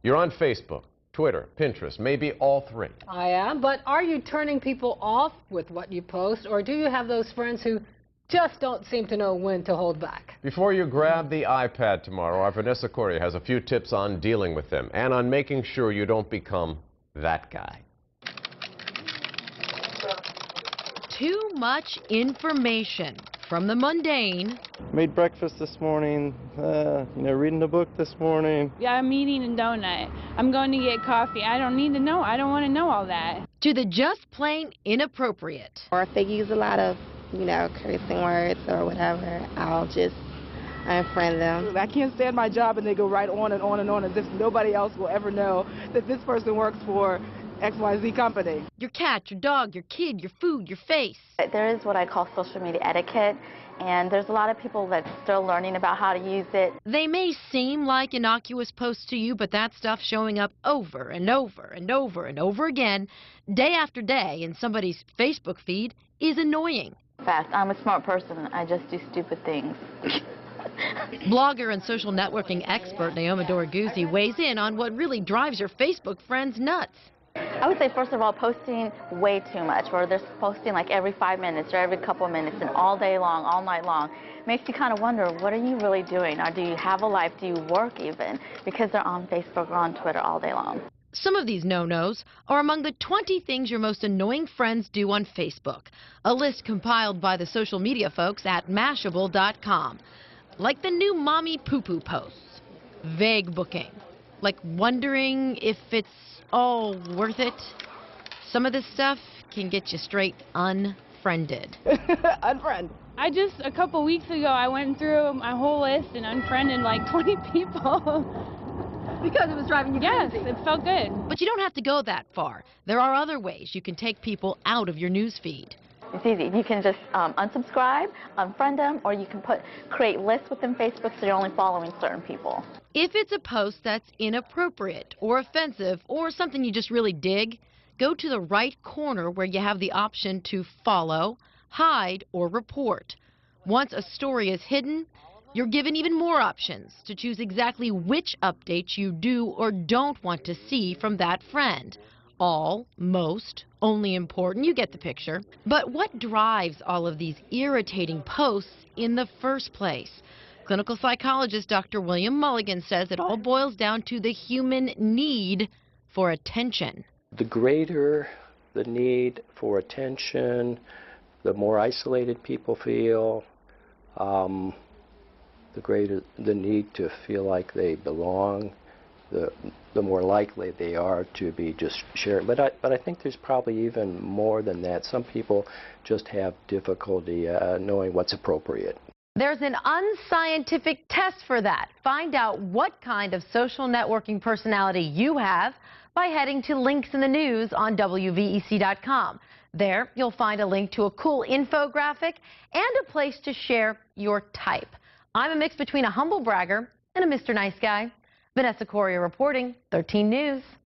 You're on Facebook, Twitter, Pinterest, maybe all three. I am, but are you turning people off with what you post, or do you have those friends who just don't seem to know when to hold back? Before you grab the iPad tomorrow, our Vanessa Coria has a few tips on dealing with them and on making sure you don't become that guy. Too much information from the mundane. Made breakfast this morning, reading a book this morning. Yeah, I'm eating a donut. I'm going to get coffee. I don't need to know. I don't want to know all that. To the just plain inappropriate. Or if they use a lot of, cursing words or whatever, I'll just unfriend them. I can't stand my job and they go right on and on and on as if nobody else will ever know that this person works for XYZ company. Your cat, your dog, your kid, your food, your face. There is what I call social media etiquette, and there's a lot of people that's still learning about how to use it. They may seem like innocuous posts to you, but that stuff showing up over and over and over and over again, day after day in somebody's Facebook feed is annoying. Fast. I'm a smart person. I just do stupid things. Blogger and social networking expert Naomi Doraguzzi weighs in on what really drives your Facebook friends nuts. I would say, first of all, posting way too much, or they're posting like every 5 minutes or every couple of minutes and all day long, all night long. Makes you kind of wonder, what are you really doing? Or do you have a life? Do you work even? Because they're on Facebook or on Twitter all day long. Some of these no-nos are among the 20 things your most annoying friends do on Facebook, a list compiled by the social media folks at Mashable.com. Like the new mommy poo-poo posts, vague booking, like wondering if it's all worth it. Some of this stuff can get you straight unfriended. Unfriend. A couple weeks ago, I went through my whole list and unfriended like 20 people. Because it was driving you crazy. Yes, it felt good. But you don't have to go that far. There are other ways you can take people out of your news feed. It's easy. You can just unsubscribe, unfriend them, or you can create lists within Facebook so you're only following certain people. If it's a post that's inappropriate or offensive or something you just really dig, go to the right corner where you have the option to follow, hide, or report. Once a story is hidden, you're given even more options to choose exactly which updates you do or don't want to see from that friend. All, most, only important, you get the picture. But what drives all of these irritating posts in the first place? Clinical psychologist Dr. William Mulligan says it all boils down to the human need for attention. The greater the need for attention, the more isolated people feel, the greater the need to feel like they belong, the more likely they are to be just shared. But I think there's probably even more than that. Some people just have difficulty knowing what's appropriate. There's an unscientific test for that. Find out what kind of social networking personality you have by heading to links in the news on WVEC.com. There, you'll find a link to a cool infographic and a place to share your type. I'm a mix between a humble bragger and a Mr. Nice Guy. Vanessa Coria reporting, 13 News.